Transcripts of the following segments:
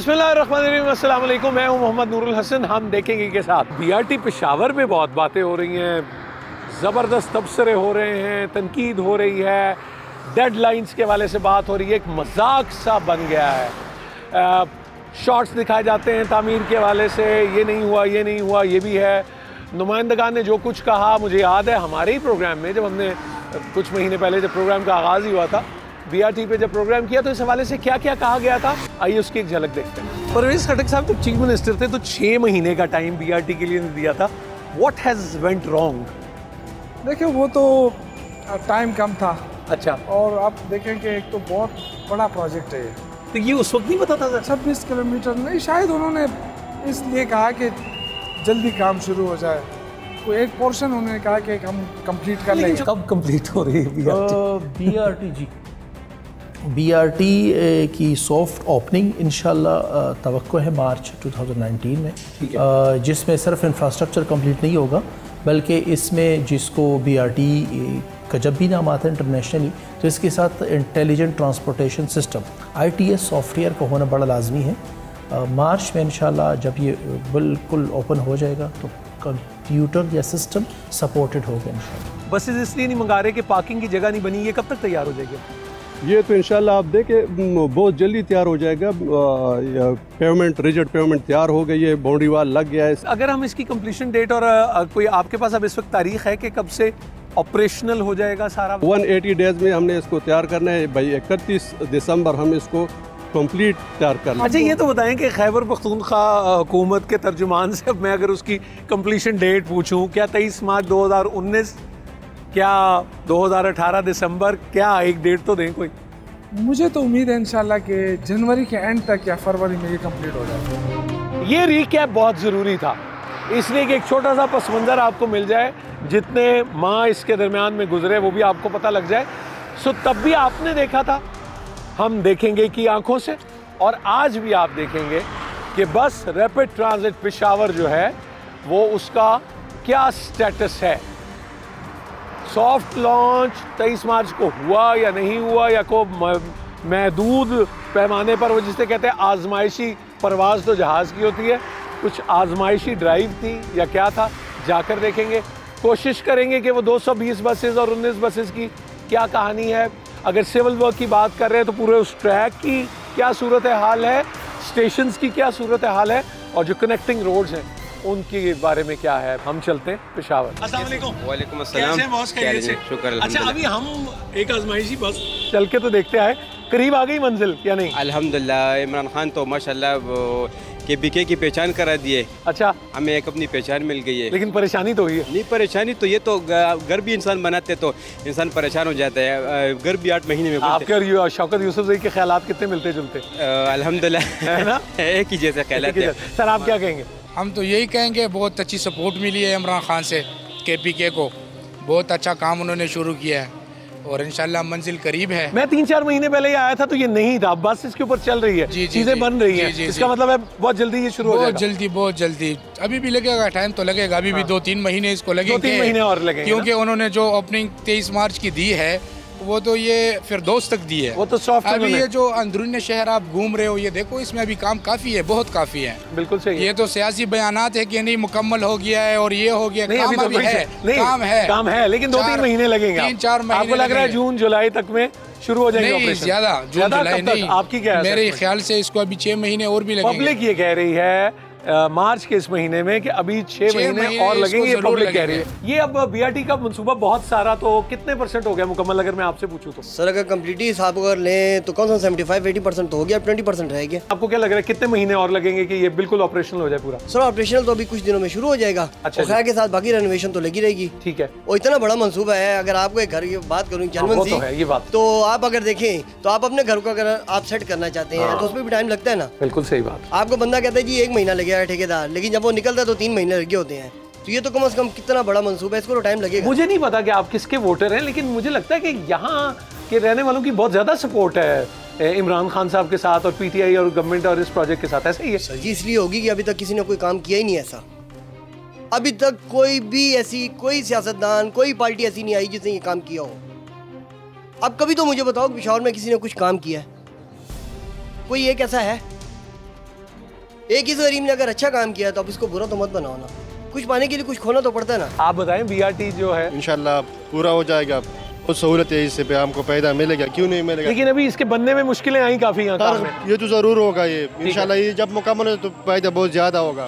बिस्मिल्लाहिर्रहमानिर्रहीम, अस्सलाम वालेकुम। मैं हूं मोहम्मद नूरुल हसन। हम देखेंगे के साथ बीआरटी पेशावर में बहुत बातें हो रही हैं, ज़बरदस्त तबसरे हो रहे हैं, तनकीद हो रही है, डेडलाइंस के वाले से बात हो रही है, एक मजाक सा बन गया है। शॉर्ट्स दिखाए जाते हैं तामीर के वाले से, ये नहीं हुआ, ये नहीं हुआ, ये भी है। नुमाइंदगान ने जो कुछ कहा, मुझे याद है हमारे ही प्रोग्राम में जब हमने कुछ महीने पहले जब प्रोग्राम का आगाज़ ही हुआ था, बीआरटी पे जब प्रोग्राम किया तो इस हवाले से क्या क्या कहा गया था, आइए उसकी एक झलक देखते हैं। परवेज़ खटक साहब जब चीफ मिनिस्टर थे तो 6 महीने का टाइम बीआरटी के लिए दिया था। What has went wrong? देखिए वो तो टाइम कम था। अच्छा, और आप देखें कि एक तो बहुत बड़ा प्रोजेक्ट है ये, तो ये उस वक्त नहीं पता था? 26 किलोमीटर नहीं, शायद उन्होंने इसलिए कहा कि जल्दी काम शुरू हो जाए। कोई एक पोर्शन उन्होंने कहा कि हम कंप्लीट कर लेंगे। कब कंप्लीट हो रही है बीआरटी की सॉफ्ट ओपनिंग इंशाल्लाह तवक्को है मार्च 2019 में, जिसमें सिर्फ इंफ्रास्ट्रक्चर कंप्लीट नहीं होगा बल्कि इसमें जिसको बीआरटी का जब भी नाम आता है इंटरनेशनली तो इसके साथ intelligent transportation system ITS software का होना बड़ा लाजमी है। मार्च में इंशाल्लाह जब ये बिल्कुल ओपन हो जाएगा तो कंप्यूटर या सिस्टम सपोर्टेड होगा इंशाल्लाह। बसेस इसलिए नहीं मंगा रहे कि पार्किंग की जगह नहीं बनी, ये कब तक तैयार हो जाएगी? ये तो इंशाल्लाह आप देखें बहुत जल्दी तैयार हो जाएगा। पेवमेंट रिजिड पेवमेंट तैयार हो गई है, बाउंड्री वाल लग गया है। अगर हम इसकी कंप्लीशन डेट और कोई आपके पास अब इस वक्त तारीख है कि कब से ऑपरेशनल हो जाएगा सारा? 180 डेज में हमने इसको तैयार करना है भाई। 31 दिसंबर हम इसको कंप्लीट तैयार करना। अच्छा, ये तो बताएं कि खैबर पख्तूनख्वा हुकूमत के तर्जुमान से अब मैं अगर उसकी कंप्लीशन डेट पूछूं, क्या 23 मार्च 2019, क्या 2018 दिसंबर, क्या एक डेट तो दें कोई? मुझे तो उम्मीद है इंशाल्लाह कि जनवरी के एंड तक या फरवरी में ये कंप्लीट हो जाए। ये रीकैप बहुत ज़रूरी था, इसलिए कि एक छोटा सा पस मंज़र आपको मिल जाए, जितने माह इसके दरमियान में गुजरे वो भी आपको पता लग जाए। सो तब भी आपने देखा था, हम देखेंगे की आंखों से, और आज भी आप देखेंगे कि बस रैपिड ट्रांजिट पेशावर जो है वो उसका क्या स्टेटस है। सॉफ्ट लॉन्च 23 मार्च को हुआ या नहीं हुआ, या को महदूद पैमाने पर, वो जिसे कहते हैं आजमाइशी परवाज़ तो जहाज़ की होती है, कुछ आजमाइशी ड्राइव थी या क्या था, जाकर देखेंगे। कोशिश करेंगे कि वो 220 बसेस और 19 बसेस की क्या कहानी है। अगर सिविल वर्क की बात कर रहे हैं तो पूरे उस ट्रैक की क्या सूरत हाल है, स्टेशंस की क्या सूरत हाल है, और जो कनेक्टिंग रोड्स हैं उनके बारे में क्या है। हम चलते हैं पेशावर। अस्सलाम वालेकुम। वालेकुम अस्सलाम। शुक्र अच्छा, अभी हम एक आजमाइशी बस चल के तो देखते आए, करीब आ गई मंजिल या नहीं? अल्हम्दुलिल्लाह, इमरान खान तो माशाल्लाह KPK की पहचान करा दिए। अच्छा, हमें एक अपनी पहचान मिल गई है। लेकिन परेशानी तो हुई है। नहीं, परेशानी तो ये तो घर भी इंसान बनाते तो इंसान परेशान हो जाता है। घर भी 8 महीने में आपके और शौकत यूसुफजई के ख्यालात कितने मिलते जुलते? अल्हम्दुलिल्लाह, है ना, एक ही जैसे ख्यालात है। सर आप क्या कहेंगे? हम तो यही कहेंगे बहुत अच्छी सपोर्ट मिली है इमरान खान से, KPK को बहुत अच्छा काम उन्होंने शुरू किया है और इंशाल्लाह मंजिल करीब है। मैं 3-4 महीने पहले ही आया था तो ये नहीं था, बस इसके ऊपर चल रही है, चीजें बन रही हैं। इसका मतलब है बहुत जल्दी ये शुरू हो जाएगा। बहुत जल्दी अभी भी लगेगा, टाइम तो लगेगा, अभी भी 2-3 महीने इसको लगेंगे। 2-3 महीने और लगेंगे, क्योंकि उन्होंने जो ओपनिंग 23 मार्च की दी है वो तो ये फिर दोस्त तक दी है, वो तो सॉफ्ट। अभी ये जो अंदरूनी शहर आप घूम रहे हो ये देखो, इसमें अभी काम काफी है, बहुत काफी है। बिल्कुल सही। ये तो सियासी बयानात है कि नहीं मुकम्मल हो गया है और ये हो गया, काम अभी है, काम है, लेकिन 2-3 महीने लगेंगे। 3-4 महीने आपको लग रहा है जून जुलाई तक में शुरू हो जाएंगे? नहीं, ज्यादा जून जुलाई नहीं, आपकी क्या है? मेरे ख्याल से इसको अभी 6 महीने और भी लगेंगे। पब्लिक ये कह रही है मार्च के इस महीने में कि अभी 6 महीने और लगेंगे, ये पब्लिक कह रही है। ये अब बीआरटी का मंसूबा बहुत सारा, तो कितने % हो गया मुकम्मल अगर मैं आपसे पूछूं तो? सर अगर कम्प्लीटली हिसाब अगर लें तो कौन सा 75-80% तो हो गया, 20% रह गया। आपको क्या लग रहा है कितने महीने और लगेंगे कि ये बिल्कुल ऑपरेशनल हो जाए पूरा? सर ऑपरेशनल तो अभी कुछ दिनों में शुरू हो जाएगा। अच्छा, खैर के साथ बाकी रेनोवेशन तो लगी रहेगी। ठीक है। और इतना बड़ा मंसूबा है, अगर आपको एक घर की बात करूँ ये बात तो आप अगर देखें तो आप अपने घर को अगर आप सेट करना चाहते हैं तो उसमें भी टाइम लगता है ना। बिल्कुल सही बात। आपको बंदा कहता है जी 1 महीना लगेगा ठेकेदार, लेकिन जब वो निकलता है तो 3 महीने लगे होते हैं। तो ये तो कम से कम कितना बड़ा मंसूबा है, इसको तो टाइम लगेगा। मुझे नहीं पता कि आप किसके वोटर हैं, लेकिन मुझे लगता है कि यहाँ के रहने वालों की बहुत ज्यादा सपोर्ट है इमरान खान साहब के साथ और PTI और गवर्नमेंट और इस प्रोजेक्ट के साथ। ऐसा ही है सर जी, इसलिए होगी कि अभी तक किसी ने कोई काम किया ही नहीं ऐसा। अभी तक कोई भी ऐसी कोई सियासतदान, कोई पार्टी ऐसी नहीं आई जिसने ये काम किया हो। अब कभी तो मुझे बताओ पेशावर में किसी ने कुछ काम किया है? कोई एक ऐसा है? एक इस गरीब ने अगर अच्छा काम किया तो आप इसको बुरा तो मत बनाओ ना, कुछ पाने के लिए कुछ खोना तो पड़ता है ना। आप बताएं BRT जो है इंशाल्लाह पूरा हो जाएगा, कुछ सहूलत है इससे पे हमको पैदा मिलेगा, क्यों नहीं मिलेगा। लेकिन अभी इसके बनने में मुश्किलें आई काफी यहाँ काम में। ये तो जरूर होगा, ये इंशाल्लाह ये जब मुकम्मल हो तो फायदा बहुत ज्यादा होगा।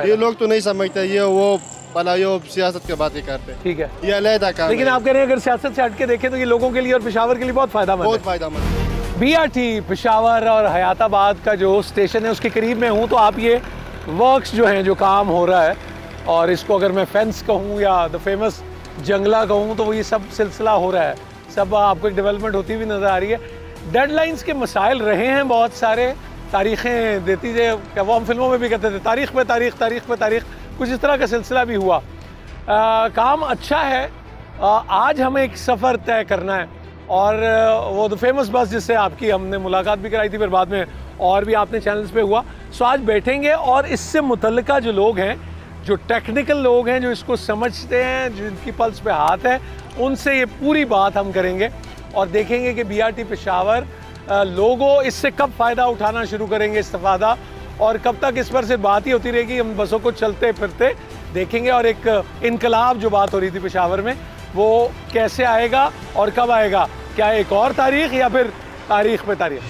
ये लोग तो नहीं समझते, ये वो भला ये सियासत की बातें करते हैं, ठीक है, ये अलहदा काम। लेकिन आप कह रहे हैं अगर सियासत से हटके देखें तो ये लोगों के लिए और पेशावर के लिए बहुत फायदा बहुत फायदामंद। BRT पेशावर और हयाताबाद का जो स्टेशन है उसके करीब में हूँ, तो आप ये वर्क्स जो हैं, जो काम हो रहा है, और इसको अगर मैं फेंस कहूँ या द फेमस जंगला कहूँ, तो वो ये सब सिलसिला हो रहा है, सब आपको एक डेवलपमेंट होती हुई नज़र आ रही है। डेडलाइंस के मसाइल रहे हैं बहुत सारे, तारीखें देती है, क्या वो हम फिल्मों में भी कहते थे, तारीख पे तारीख, तारीख पे तारीख, कुछ इस तरह का सिलसिला भी हुआ। काम अच्छा है। आज हमें एक सफ़र तय करना है, और वो द फेमस बस जिससे आपकी हमने मुलाकात भी कराई थी, फिर बाद में और भी आपने चैनल्स पे हुआ। सो आज बैठेंगे और इससे मुतल्लिका जो लोग हैं, जो टेक्निकल लोग हैं, जो इसको समझते हैं, जिनकी पल्स पे हाथ है, उनसे ये पूरी बात हम करेंगे और देखेंगे कि BRT पेशावर लोगों इससे कब फ़ायदा उठाना शुरू करेंगे, इस्तिफ़ादा, और कब तक इस पर से बात ही होती रहेगी। हम बसों को चलते फिरते देखेंगे, और एक इनकलाब जो बात हो रही थी पेशावर में, वो कैसे आएगा और कब आएगा, क्या एक और तारीख या फिर तारीख पे तारीख।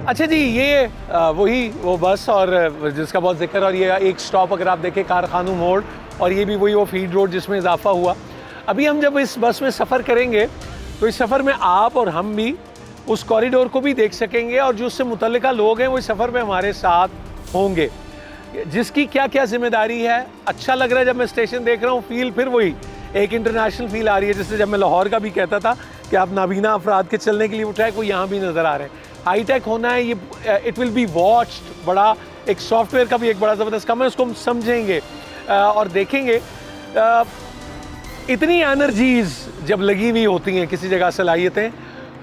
अच्छा जी, ये वो बस और जिसका बहुत जिक्र, और ये एक स्टॉप अगर आप देखें कारखानू मोड़, और ये भी वही वो फीड रोड जिसमें इजाफा हुआ। अभी हम जब इस बस में सफ़र करेंगे तो इस सफ़र में आप और हम भी उस कॉरिडोर को भी देख सकेंगे, और जो उससे मुतल्लिका लोग हैं वो इस सफ़र में हमारे साथ होंगे। जिसकी क्या क्या जिम्मेदारी है, अच्छा लग रहा है जब मैं स्टेशन देख रहा हूँ, फील फिर वही एक इंटरनेशनल फील आ रही है, जैसे जब मैं लाहौर का भी कहता था कि आप नाबीना अफराद के चलने के लिए वो ट्रैक वो यहाँ भी नज़र आ रहे हैं। हाईटेक होना है ये, इट विल बी वॉच्ड, बड़ा एक सॉफ्टवेयर का भी एक बड़ा ज़बरदस्त काम है, उसको हम समझेंगे और देखेंगे। इतनी एनर्जीज़ जब लगी हुई होती हैं किसी जगह, सलाहियतें,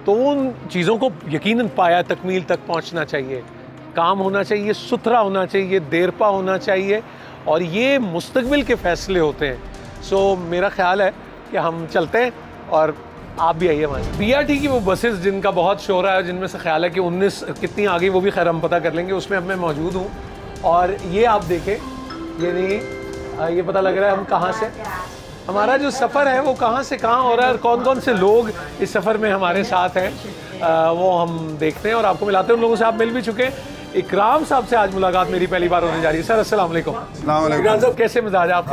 तो उन चीज़ों को यकीनन पाया तकमील तक पहुँचना चाहिए, काम होना चाहिए, सुथरा होना चाहिए, देरपा होना चाहिए, और ये मुस्तकबिल के फ़ैसले होते हैं। सो मेरा ख़्याल है कि हम चलते हैं और आप भी आइए हमारे। BRT की वो बसेस जिनका बहुत शोर है, जिनमें से ख्याल है कि 19 कितनी आ गई वो भी खैर हम पता कर लेंगे, उसमें अब मैं मौजूद हूँ। और ये आप देखें, ये नहीं, ये पता लग रहा है हम कहाँ से, हमारा जो सफ़र है वो कहाँ से कहाँ हो रहा है, और कौन कौन से लोग इस सफ़र में हमारे साथ हैं, वो हम देखते हैं और आपको मिलाते हैं। उन लोगों से आप मिल भी चुके हैं। इकराम साहब से आज मुलाकात मेरी पहली बार होने जा रही है। सर अस्सलाम वालेकुम। इकराम साहब कैसे मिजाज आप?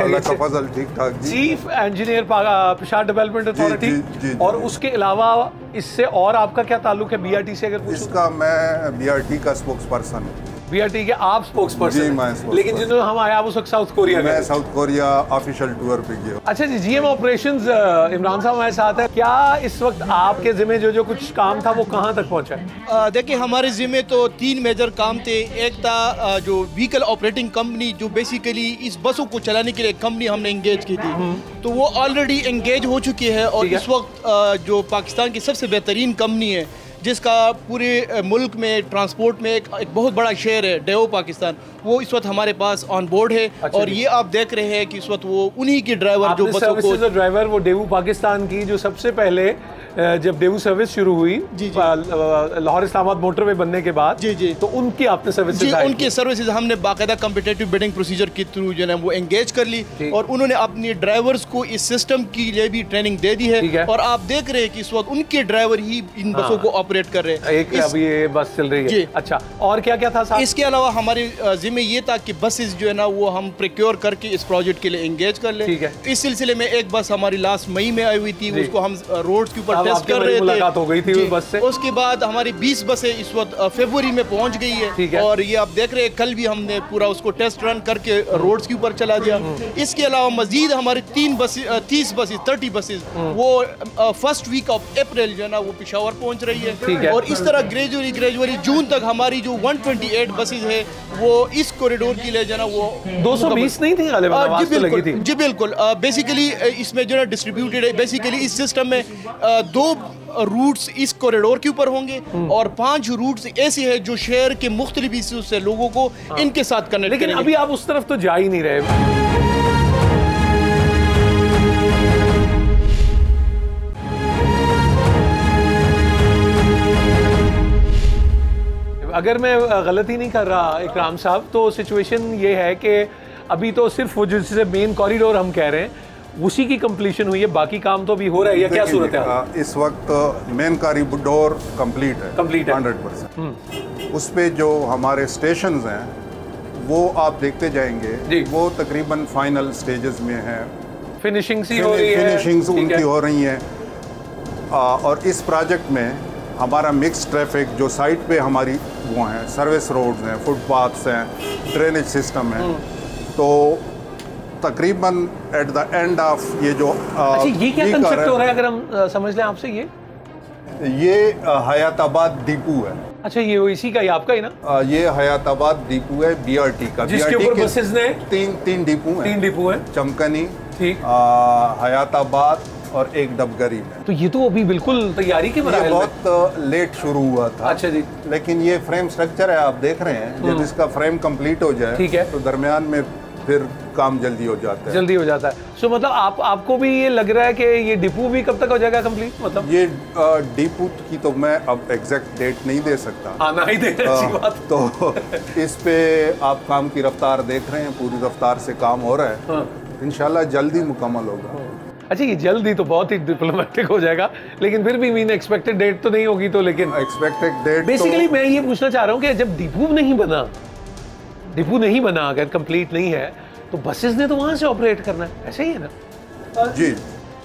ठीक ठाक। Chief engineer Peshawar development authority, और उसके अलावा इससे और आपका क्या ताल्लुक है BRT से? अगर इसका मैं BRT का स्पोक्स पर्सन हूँ। BRT के आप स्पोक्स पर्सन, लेकिन जिन्होंने हम आए आप उस वक्त साउथ कोरिया गए। मैं साउथ कोरिया ऑफिशियल टूर पे गया। अच्छा जी, GM ऑपरेशंस इमरान साहब हमारे साथ है। क्या इस वक्त आपके जिम्मे जो कुछ काम था वो कहाँ तक पहुँचा है? देखिए, हमारे जिम्मे तो 3 मेजर काम थे। एक था जो व्हीकल ऑपरेटिंग कंपनी, जो बेसिकली इस बसों को चलाने के लिए कंपनी हमने इंगेज की थी, तो वो ऑलरेडी इंगेज हो चुकी है, और इस वक्त जो पाकिस्तान की सबसे बेहतरीन कंपनी है, जिसका पूरे मुल्क में ट्रांसपोर्ट में एक बहुत बड़ा शेयर है, डेवो पाकिस्तान, वो इस वक्त हमारे पास ऑन बोर्ड है। अच्छा, और ये आप देख रहे हैं कि इस वक्त वो उन्हीं के ड्राइवर जो बसों को ड्राइवर वो डेवो पाकिस्तान की जो सबसे पहले जब डेवो सर्विस शुरू हुई लाहौर इस्लामाबाद मोटरवे बनने के बाद, जी तो उनकी आपने सर्विसेज, उनकी सर्विसेज हमने बाकायदा कम्पिटेटिव बिडिंग प्रोसीजर के थ्रू जो है वो एंगेज कर ली, और उन्होंने अपनी ड्राइवर्स को इस सिस्टम के लिए भी ट्रेनिंग दे दी है। और आप देख रहे हैं कि इस वक्त उनके ड्राइवर ही इन बसों को ऑपरेट कर रहे हैं। अभी ये बस चल रही है। अच्छा, और क्या क्या था साहब? इसके अलावा हमारे जिम्मे ये था कि बसेस जो है ना वो हम प्रोक्योर करके इस प्रोजेक्ट के लिए एंगेज कर ले। इस सिलसिले में एक बस हमारी लास्ट मई में आई हुई थी, उसको हम रोड्स के ऊपर टेस्ट कर रहे थे। हो गई थी बस से। उसके बाद हमारी 20 बसें इस वक्त फरवरी में पहुंच गई है, और ये आप देख रहे हैं कल भी हमने पूरा उसको टेस्ट रन करके रोड्स के ऊपर चला दिया। इसके अलावा मजीद हमारी 30 बसेस वो फर्स्ट वीक ऑफ अप्रैल जो है ना वो पेशावर पहुंच रही है, और इस तरह ग्रेजुअली जून तक हमारी जो 128 बसेस है वो इस कॉरिडोर के लिए जो है ना वो 220 नहीं थी जी बिल्कुल। बेसिकली इसमें जो है डिस्ट्रीब्यूटेड है। बेसिकली इस सिस्टम में 2 रूट्स इस कॉरिडोर के ऊपर होंगे, और 5 रूट्स ऐसे हैं जो शहर के मुख्तलिफ हिस्सों से लोगों को इनके साथ कनेक्ट करेंगे। लेकिन अभी आप उस तरफ तो जा ही नहीं रहे। अगर मैं गलती नहीं कर रहा इकराम साहब, तो सिचुएशन ये है कि अभी तो सिर्फ वो जिससे मेन कॉरिडोर हम कह रहे हैं उसी की कंप्लीशन हुई है, बाकी काम तो अभी हो रहा है या क्या सूरत है? इस वक्त मेन कॉरिडोर कंप्लीट है 100%। उस पे जो हमारे स्टेशन हैं वो आप देखते जाएंगे, वो तकरीबन फाइनल स्टेजेस में है, फिनिशिंग्स हो रही है, फिनिशिंग्स उनकी हो रही हैं। और इस प्रोजेक्ट में हमारा मिक्स ट्रैफिक जो साइट पे हमारी वो हैं, सर्विस रोड्स हैं, फुटपाथ्स हैं, ड्रेनेज सिस्टम है, तो तकरीबन एट द एंड ऑफ ये जो अच्छा ये क्या कंसेप्ट हो रहा है अगर हम समझ लें आपसे? ये हयाताबाद डिपो है। अच्छा ये इसी का ही आपका ही ना? ये हयाताबाद डिपो है बीआरटी का, जिसके ऊपर बसेस ने तीन डिपो हैं। 3 डिपो है, चमकनी, हयाताबाद और एक डबगरी में। तो ये तो अभी बिल्कुल तैयारी के मराहल में, बहुत लेट शुरू हुआ था। अच्छा जी। लेकिन ये फ्रेम स्ट्रक्चर है, आप देख रहे हैं, जब इसका फ्रेम कंप्लीट हो जाए ठीक है, तो दरमियान में फिर काम जल्दी हो जाता है। जल्दी हो जाता है। सो मतलब आपको भी ये लग रहा है कि ये डिपो भी कब तक हो जाएगा कंप्लीट? मतलब ये डिपो की तो मैं अब एग्जैक्ट डेट नहीं दे सकता। हाँ ना ही दे, अच्छी बात। तो इस पे आप काम की रफ्तार देख रहे हैं, पूरी रफ्तार से काम हो रहा है। हाँ। इंशाल्लाह जल्दी मुकम्मल होगा। अच्छा ये जल्दी तो बहुत ही डिप्लोमेटिक हो जाएगा, लेकिन फिर भी मीन एक्सपेक्टेड डेट तो नहीं होगी, तो लेकिन एक्सपेक्टेड डेट बेसिकली मैं ये पूछना चाह रहा हूँ कि जब डिपो नहीं बना अगर कंप्लीट नहीं है तो बसेस ने तो वहां से ऑपरेट करना है, ऐसे ही है ना? जी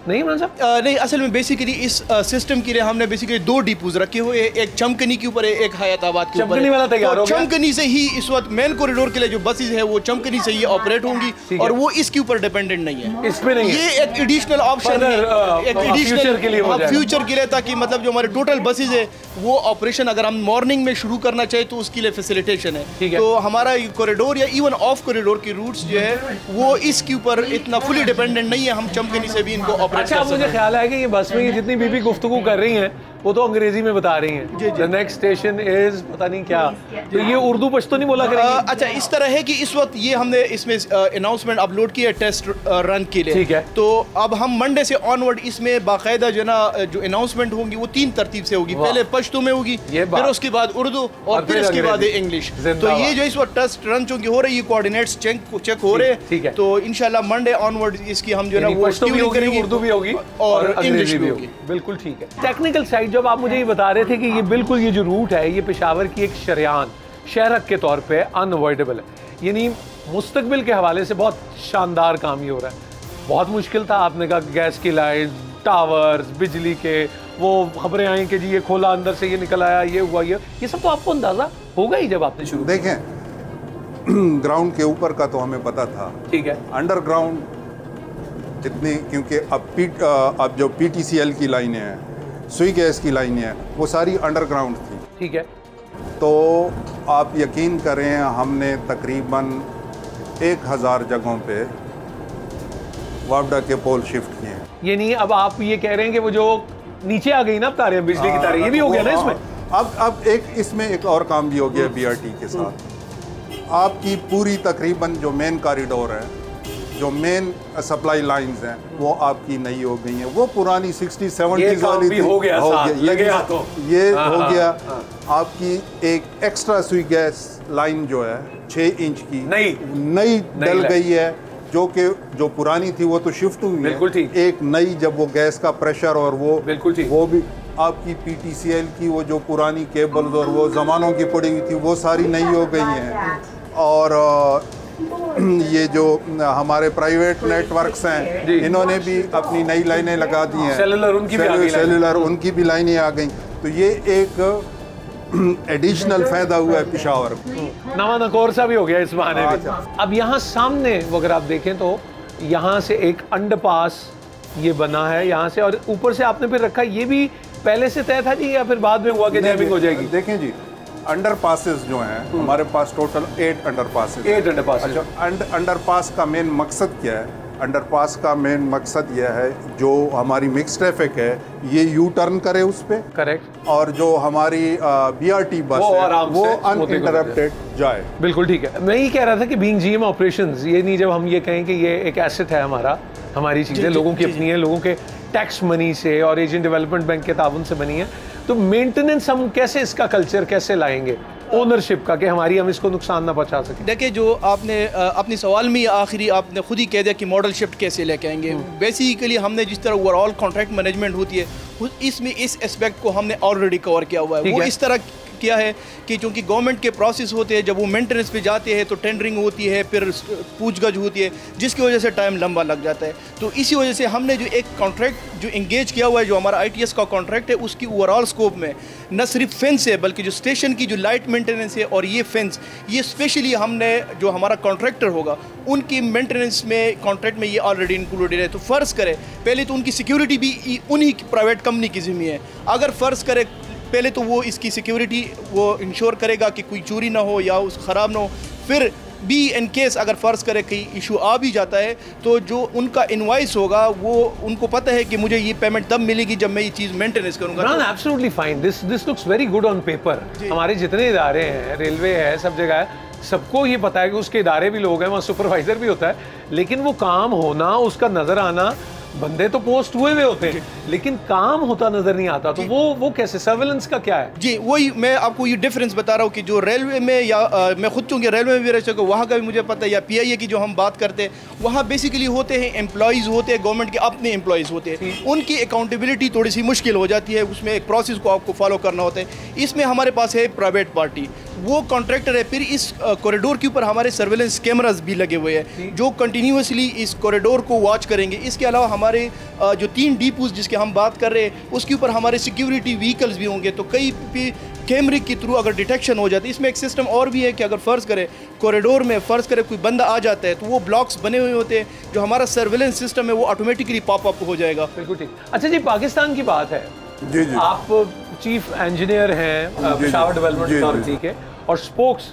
नहीं मान साहब नहीं, असल में बेसिकली इस सिस्टम के लिए हमने बेसिकली 2 डिपोज रखे हुए, एक चमकनी के ऊपर है, एक हयाताबाद के ऊपर। चमकनी वाला तैयार हो गया। चमकनी से ही इस वक्त मेन कॉरिडोर के लिए जो बसेस है वो चमकनी से ही ऑपरेट होंगी और वो इसके ऊपर डिपेंडेंट नहीं है, इस पे नहीं है। ये एक एडिशनल ऑप्शन है, एक एडिशनल फ्यूचर के लिए, ताकि मतलब जो हमारे टोटल बसेस है वो ऑपरेशन अगर हम मॉर्निंग में शुरू करना चाहे तो उसके लिए फैसिलिटेशन है। तो हमारा कॉरिडोर या इवन ऑफ कॉरिडोर की रूट्स जो है वो इसके ऊपर इतना फुली डिपेंडेंट नहीं है, हम चमकनी से भी इनको ऑपरेट कर सकते हैं। मुझे ख्याल है कि ये बस में ये जितनी भी गुफ्तगू कर रही हैं वो तो अंग्रेजी में बता रही हैं। द नेक्स्ट स्टेशन इज पता नहीं क्या, तो ये उर्दू पश्तो नहीं बोला करेंगी? अच्छा इस तरह है कि इस वक्त ये हमने इसमें अनाउंसमेंट अपलोड किया टेस्ट रन के लिए, ठीक है। तो अब हम मंडे से ऑनवर्ड इसमें बाकायदा जो ना जो अनाउंसमेंट होंगी वो 3 तरतीब से होगी, पहले पश्तो में होगी, फिर उसके बाद उर्दू और फिर उसके बाद इंग्लिश। तो ये जो इस वक्त टेस्ट रन चूंकि हो रही है, कोऑर्डिनेट्स चेक हो रहे हैं, तो इंशाल्लाह मंडे ऑनवर्ड इसकी हम जो ना वो करेंगे, उर्दू भी होगी और इंग्लिश भी होगी। बिल्कुल ठीक है। टेक्निकल साइड जब आप मुझे ये बता रहे थे कि ये बिल्कुल ये जो रूट है ये पेशावर की एक शहरक के तौर पे अनअवॉइडेबल है, यानी मुस्तकबिल के हवाले से बहुत शानदार काम ये हो रहा है। बहुत मुश्किल था, आपने कहा गैस की लाइट, टावर्स, बिजली के वो खबरें आई कि जी ये खोला अंदर से ये निकल आया, ये हुआ, ये सब तो आपको अंदाजा होगा ही जब आपने शुरू। देखें ग्राउंड के ऊपर का तो हमें पता था, ठीक है, अंडरग्राउंड जितनी, क्योंकि अब जो PTCL की लाइनें हैं, सुई गैस की लाइनें हैं, वो सारी अंडरग्राउंड थी, ठीक है। तो आप यकीन करें हमने तकरीबन 1000 जगहों पे वापडा के पोल शिफ्ट किए हैं। यानी अब आप ये कह रहे हैं कि वो जो नीचे आ गई ना तारें, बिजली की तारें, ये भी हो गया ना इसमें? अब इसमें एक और काम भी हो गया BRT के साथ। आपकी पूरी तकरीबन जो मेन कॉरिडोर है, जो मेन सप्लाई लाइंस हैं, वो आपकी नई हो गई हैं। वो पुरानी 60-70s वाली हो गया, ये हो गया। आपकी एक एक्स्ट्रा सुई गैस लाइन जो है 6 इंच की नई डल गई है, जो पुरानी थी वो तो शिफ्ट हुई है। एक नई जब वो गैस का प्रेशर और वो भी आपकी PTCL की वो जो पुरानी केबल्स और वो जमानों की पड़ी हुई थी वो सारी नई हो गई हैं। और ये जो हमारे प्राइवेट नेटवर्क्स हैं इन्होंने भी अपनी नई लाइनें लगा दी हैं, सेलुलर उनकी भी लाइनें आ गई। तो ये एक एडिशनल फायदा हुआ है पेशावर को। नवा नकोर सा भी हो गया इस बहाने में। अब यहाँ सामने अगर आप देखें तो यहाँ से एक अंडरपास ये बना है यहाँ से, और ऊपर से आपने फिर रखा, ये भी पहले से तय था जी या फिर बाद में हुआ कि जैमिंग हो जाएगी? देखें जी, अंडरपासेस जो हैं हमारे पास टोटल 8 अंडरपासेस। 8 अंडरपास। अच्छा, अंडरपास का मेन मकसद क्या है? अंडरपास का मेन मकसद यह है जो हमारी मिक्स ट्रैफिक है ये यू टर्न करे उस पे, करेक्ट, और जो हमारी BRT बस है वो अनइंटरप्टेड जाए। बिल्कुल ठीक है। मैं ये कह रहा था कि बीइंग GM ऑपरेशंस, ये नहीं जब हम ये कहें कि ये एक एसेट है हमारी चीज़ें लोगों की अपनी है, लोगों के टैक्स मनी से और एशियन डेवलपमेंट बैंक के ताउन से बनी है, तो मेंटेनेंस हम कैसे, इसका कल्चर कैसे लाएंगे? ओनरशिप का कि हमारी हम इसको नुकसान ना पहुंचा सकें? देखिए, जो आपने अपनी सवाल में आखिरी आपने खुद ही कह दिया कि मॉडल शिफ्ट कैसे लेके आएंगे। बेसिकली हमने जिस तरह ओवरऑल कॉन्ट्रैक्ट मैनेजमेंट होती है इसमें इस एस्पेक्ट को हमने ऑलरेडी कवर किया हुआ है। वो इस तरह किया है कि चूँकि गवर्नमेंट के प्रोसेस होते हैं, जब वो मेंटेनेंस पे जाते हैं तो टेंडरिंग होती है, फिर पूछगछ होती है, जिसकी वजह से टाइम लंबा लग जाता है। तो इसी वजह से हमने जो एक कॉन्ट्रैक्ट जो इंगेज किया हुआ है, जो हमारा ITS का कॉन्ट्रैक्ट है, उसकी ओवरऑल स्कोप में न सिर्फ फेंस है बल्कि जो स्टेशन की जो लाइट मेंटेनेंस है और ये फेंस, ये स्पेशली हमने जो हमारा कॉन्ट्रैक्टर होगा उनकी मेंटेनेंस में कॉन्ट्रैक्ट में ये ऑलरेडी इंक्लूडेड है। तो फ़र्ज़ करें पहले तो उनकी सिक्योरिटी भी उन्हीं प्राइवेट कंपनी की ज़िम्मे है। अगर फ़र्ज़ करें पहले तो वो इसकी सिक्योरिटी वो इंश्योर करेगा कि कोई चोरी ना हो या उस ख़राब ना हो, फिर भी इन केस अगर फ़र्ज़ करें कहीं इशू आ भी जाता है तो जो उनका इनवाइस होगा वो उनको पता है कि मुझे ये पेमेंट तब मिलेगी जब मैं ये चीज़ मेंटेनेंस करूँगा। Absolutely fine, this looks very good on paper. हमारे जितने इदारे हैं, रेलवे है, सब जगह है, सबको ये पता है कि उसके इदारे भी लोग हैं, वहाँ सुपरवाइज़र भी होता है, लेकिन वो काम होना, उसका नज़र आना, बंदे तो पोस्ट हुए हुए होते हैं लेकिन काम होता नजर नहीं आता। तो वो कैसे, सर्वेलेंस का क्या है? जी वही मैं आपको ये डिफरेंस बता रहा हूँ कि जो रेलवे में या मैं खुद चूँकि रेलवे में भी रह चुका, वहाँ का भी मुझे पता है, या PIA की जो हम बात करते हैं वहाँ बेसिकली होते हैं एम्प्लॉयज़ होते हैं, गवर्नमेंट के अपने एम्प्लॉयज़ होते हैं, उनकी अकाउंटेबिलिटी थोड़ी सी मुश्किल हो जाती है, उसमें एक प्रोसेस को आपको फॉलो करना होता है। इसमें हमारे पास है प्राइवेट पार्टी, वो कॉन्ट्रैक्टर है, फिर इस कॉरिडोर के ऊपर हमारे सर्वेलेंस कैमरास भी लगे हुए हैं जो कंटिन्यूसली इस कॉरिडोर को वॉच करेंगे। इसके अलावा हमारे जो 3 डिपोज जिसके हम बात कर रहे हैं उसके ऊपर हमारे सिक्योरिटी व्हीकल्स भी होंगे, तो कई भी कैमरे के थ्रू अगर डिटेक्शन हो जाती है। इसमें एक सिस्टम और भी है कि अगर फ़र्ज़ करें कॉरिडोर में फ़र्ज़ करें कोई बंदा आ जाता है तो वो ब्लॉक्स बने हुए होते हैं, जो हमारा सर्वेलेंस सिस्टम है वो ऑटोमेटिकली पॉपअप हो जाएगा। बिल्कुल ठीक। अच्छा जी, पाकिस्तान की बात है, जी जी, आप चीफ इंजीनियर हैं पेशावर डेवलपमेंट अथॉरिटी के और स्पोक्स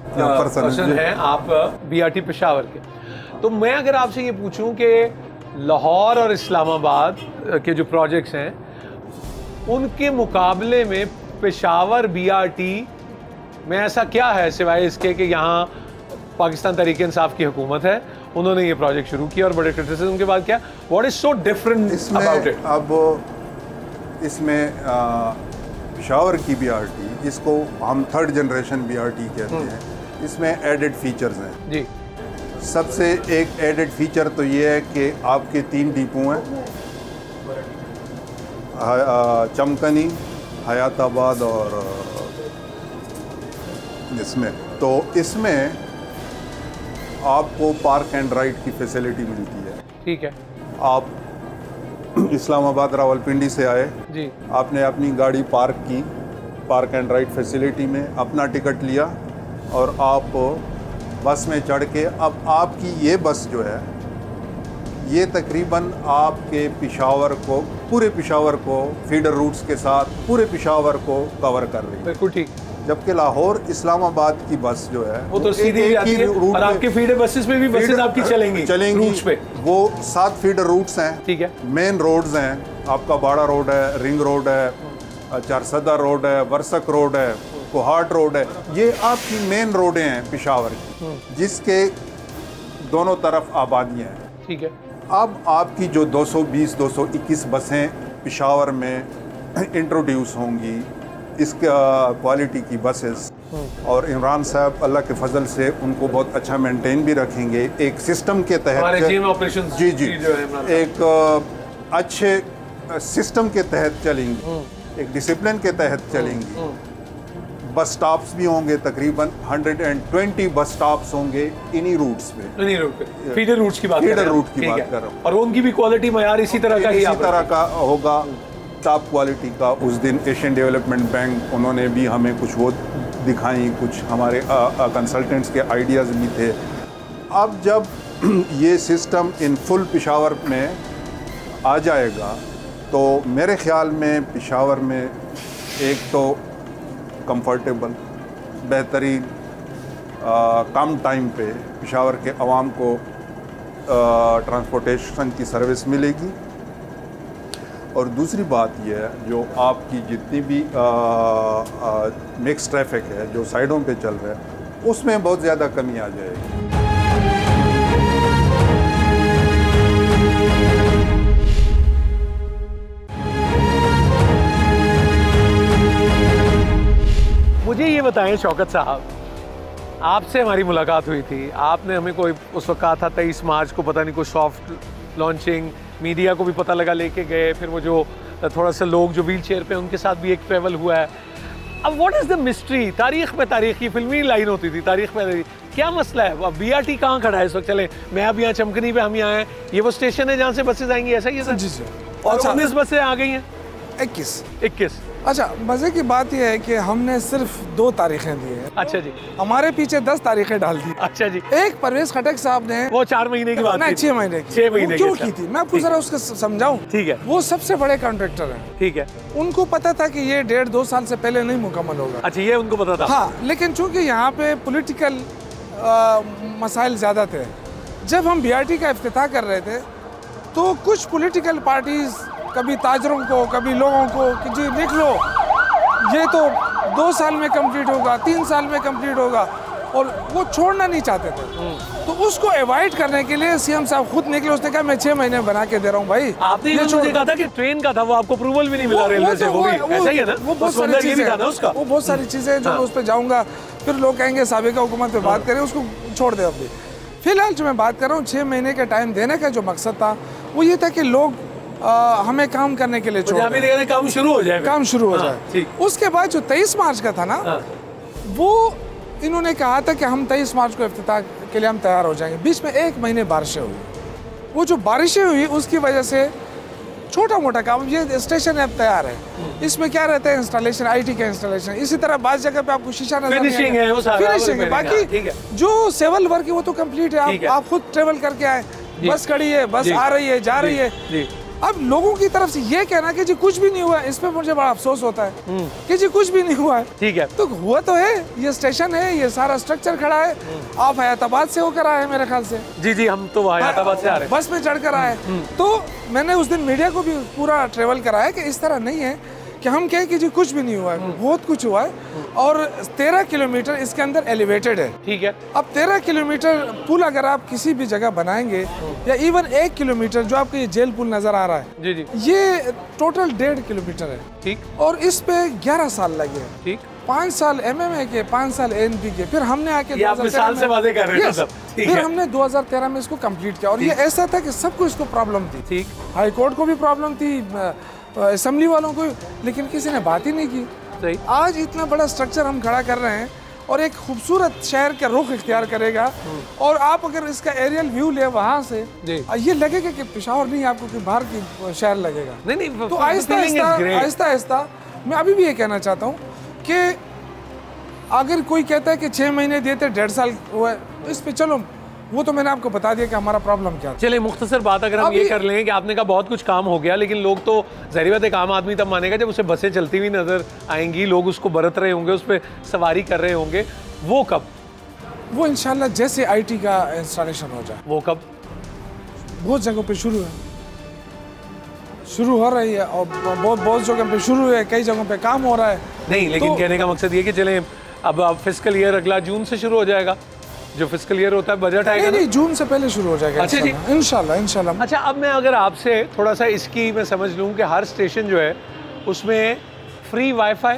पर्सन हैं आप BRT पेशावर के। तो मैं अगर आपसे ये पूछूं कि लाहौर और इस्लामाबाद के जो प्रोजेक्ट्स हैं उनके मुकाबले में पेशावर BRT में ऐसा क्या है सिवाय इसके कि यहाँ पाकिस्तान तहरीक इंसाफ की हुकूमत है, उन्होंने ये प्रोजेक्ट शुरू किया और बड़े क्रिटिसिज्म के बाद क्या, what is so different about it? अब इसमें पेशावर की BRT, इसको हम 3rd जनरेशन BRT कहते हैं, इसमें एडेड फीचर्स हैं जी। सबसे एक एडेड फीचर तो ये है कि आपके 3 डिपो हैं, चमकनी, हयाताबाद और इसमें, तो इसमें आपको पार्क एंड राइड की फैसिलिटी मिलती है। ठीक है, आप इस्लामाबाद रावलपिंडी से आए जी, आपने अपनी गाड़ी पार्क की, पार्क एंड राइड फैसिलिटी में अपना टिकट लिया और आप बस में चढ़ के, अब आपकी ये बस जो है ये तकरीबन आपके पेशावर को, पूरे पेशावर को फीडर रूट्स के साथ पूरे पेशावर को कवर कर रही है। बिल्कुल ठीक। जबकि लाहौर इस्लामाबाद की बस जो है वो तो सीधी जाती है और आपके फीडर बसेस में भी बसेस आपकी चलेंगी रूट्स पे। वो 7 फीडर रूट्स हैं, ठीक है, मेन रोड्स हैं, आपका बाड़ा रोड है, रिंग रोड है, चारसदा रोड है, वर्सक रोड है, कोहाट रोड है, ये आपकी मेन रोडें हैं पेशावर की, जिसके दोनों तरफ आबादियाँ हैं। ठीक है, अब आपकी जो 220-221 बसें पेशावर में इंट्रोड्यूस होंगी, इसका क्वालिटी की बसेस, और इमरान साहब अल्लाह के फजल से उनको बहुत अच्छा मेंटेन भी रखेंगे एक सिस्टम के तहत, जी जी, एक अच्छे सिस्टम के तहत चलेंगी, एक डिसिप्लिन के तहत चलेंगी। बस स्टॉप्स भी होंगे, तकरीबन 120 बस स्टॉप्स होंगे इन्हीं रूट्स पे, फीडर रूट्स की बात कर रहा हूँ, और उनकी भी क्वालिटी मयार इसी तरह का, इसी तरह का होगा, टॉप क्वालिटी का। उस दिन एशियन डेवलपमेंट बैंक उन्होंने भी हमें कुछ वो दिखाई, कुछ हमारे कंसल्टेंट्स के आइडियाज़ भी थे। अब जब ये सिस्टम इन फुल पेशावर में आ जाएगा तो मेरे ख्याल में पेशावर में एक तो कंफर्टेबल, बेहतरीन, कम टाइम पे पेशावर के अवाम को ट्रांसपोर्टेशन की सर्विस मिलेगी। और दूसरी बात यह है, जो आपकी जितनी भी मिक्स ट्रैफिक है जो साइडों पे चल रहा है, उसमें बहुत ज़्यादा कमी आ जाएगी। मुझे ये बताएं शौकत साहब, आपसे हमारी मुलाकात हुई थी, आपने हमें कोई उस वक्त कहा था 23 मार्च को पता नहीं कोई सॉफ्ट लॉन्चिंग, मीडिया को भी पता लगा, लेके गए, फिर वो जो थोड़ा सा लोग जो व्हील चेयर पे उनके साथ भी एक ट्रैवल हुआ है। अब व्हाट इज़ द मिस्ट्री? तारीख पे तारीख, ये फिल्मी लाइन होती थी, तारीख पे तारीख, क्या मसला है? अब BRT कहाँ खड़ा है इस वक्त? चले मैं अब यहाँ चमकनी पे हम यहाँ हैं, ये वो स्टेशन है जहाँ से बसेज आएंगी, ऐसा ही है सर? जी जी। और 19 बसें आ गई हैं, 21। अच्छा, मजे की बात यह है कि हमने सिर्फ 2 तारीखें दी हैं। अच्छा जी। हमारे पीछे 10 तारीखें डाल दी। अच्छा जी। एक परवेज खटक साहब ने वो 4 महीने की बात, नहीं 6 महीने की, 6 महीने क्यों की थी? मैं आपको जरा उसको समझाऊं। ठीक है। वो सबसे बड़े कॉन्ट्रैक्टर हैं। ठीक है। उनको पता था कि ये 1.5-2 साल से पहले नहीं मुकम्मल होगा। अच्छा, ये उनको पता था? हाँ, लेकिन चूंकि यहाँ पे पॉलिटिकल मसाइल ज्यादा थे, जब हम BRT का इफ्तिताह कर रहे थे तो कुछ पॉलिटिकल पार्टीज, कभी ताजरों को, कभी लोगों को कि जी लिख लो ये तो 2 साल में कंप्लीट होगा, 3 साल में कंप्लीट होगा, और वो छोड़ना नहीं चाहते थे। तो उसको अवॉइड करने के लिए CM साहब खुद निकले, उसने कहा मैं 6 महीने बना के दे रहा हूँ भाई। आपने ये मुझे कहा था कि ट्रेन का था, वो आपको अप्रूवल भी नहीं मिला रेलवे से, वो भी ऐसा ही है ना? वो बहुत सारी चीजें जो उस पर जाऊंगा, फिर लोग कहेंगे साबिका हुकूमत पे बात करें, उसको छोड़ दे अभी। फिलहाल जो मैं बात कर रहा हूँ, 6 महीने का टाइम देने का जो मकसद था वो ये था कि लोग हमें काम करने के लिए छोड़, काम शुरू हो जाए, काम शुरू हो जाए। उसके बाद जो 23 मार्च का था ना, वो इन्होंने कहा था कि हम 23 मार्च को इफ्तिताह के लिए हम तैयार हो जाएंगे। बीच में 1 महीने बारिशें हुई, वो जो बारिशें हुई उसकी वजह से छोटा मोटा काम, ये स्टेशन अब तैयार है, इसमें क्या रहता है इंस्टॉलेशन, IT का इंस्टॉलेशन, इसी तरह बाज़ जगह पे आपको शीशा नजर फिनिशिंग है, वो सारा फिनिशिंग है, बाकी जो सिविल वर्क है वो तो कंप्लीट है। आप खुद ट्रेवल करके आए, बस खड़ी है, बस आ रही है, जा रही है। अब लोगों की तरफ से ये कहना कि जी कुछ भी नहीं हुआ, इस पे मुझे बड़ा अफसोस होता है कि जी कुछ भी नहीं हुआ है। ठीक है, तो हुआ तो है, ये स्टेशन है, ये सारा स्ट्रक्चर खड़ा है। आप हयाताबाद से होकर आए मेरे ख्याल से। जी जी, हम तो हयाताबाद से आ रहे हैं, बस में चढ़कर आए। तो मैंने उस दिन मीडिया को भी पूरा ट्रेवल कराया कि इस तरह नहीं है कि हम कहें कि जी कुछ भी नहीं हुआ है, बहुत कुछ हुआ है। और 13 किलोमीटर इसके अंदर एलिवेटेड है। ठीक है। अब 13 किलोमीटर पुल अगर आप किसी भी जगह बनाएंगे, या इवन 1 किलोमीटर जो आपको ये जेल पुल नजर आ रहा है, जी जी, ये टोटल 1.5 किलोमीटर है। ठीक। और इस पे 11 साल लगे। ठीक। 5 साल MMA के, 5 साल ANP के, फिर हमने आके फिर हमने 2013 में इसको कंप्लीट किया। और ये ऐसा था कि सबको इसको प्रॉब्लम थी। ठीक। हाई कोर्ट को भी प्रॉब्लम थी, असेंबली वालों को, लेकिन किसी ने बात ही नहीं की। सही। आज इतना बड़ा स्ट्रक्चर हम खड़ा कर रहे हैं और एक खूबसूरत शहर का रुख इख्तियार करेगा। और आप अगर इसका एरियल व्यू ले वहाँ से, ये लगेगा कि पेशावर नहीं, आपको कि बाहर की शहर लगेगा। नहीं, तो आहिस्ता आहिस्ता मैं अभी भी ये कहना चाहता हूँ कि अगर कोई कहता है कि 6 महीने दिए थे, 1.5 साल हुआ, इस पे चलो, वो तो मैंने आपको बता दिया कि हमारा प्रॉब्लम क्या है। चलिए मुख्तसर बात अगर हम ये कर लें कि आपने कहा बहुत कुछ काम हो गया, लेकिन लोग तो ज़ाहिर बात है काम आदमी तब मानेगा जब उसे बसें चलती हुई नजर आएंगी, लोग उसको बरत रहे होंगे, उस पर सवारी कर रहे होंगे। वो कब? वो इंशाल्लाह जैसे IT का इंस्टॉलेशन हो जाए। वो कब? बहुत जगहों पे शुरू हो रही है, और बहुत जगह पे शुरू है, कई जगहों पे काम हो रहा है। नहीं, लेकिन कहने का मकसद ये कि चले अब फिस्कल ईयर अगला जून से शुरू हो जाएगा, जो फिस्कल ईयर होता है, बजट आएगा। नहीं, जून से पहले शुरू हो जाएगा। अच्छा जी, इंशाल्लाह। अच्छा, अब मैं अगर आपसे थोड़ा सा इसकी मैं समझ लूँ कि हर स्टेशन जो है उसमें फ्री वाईफाई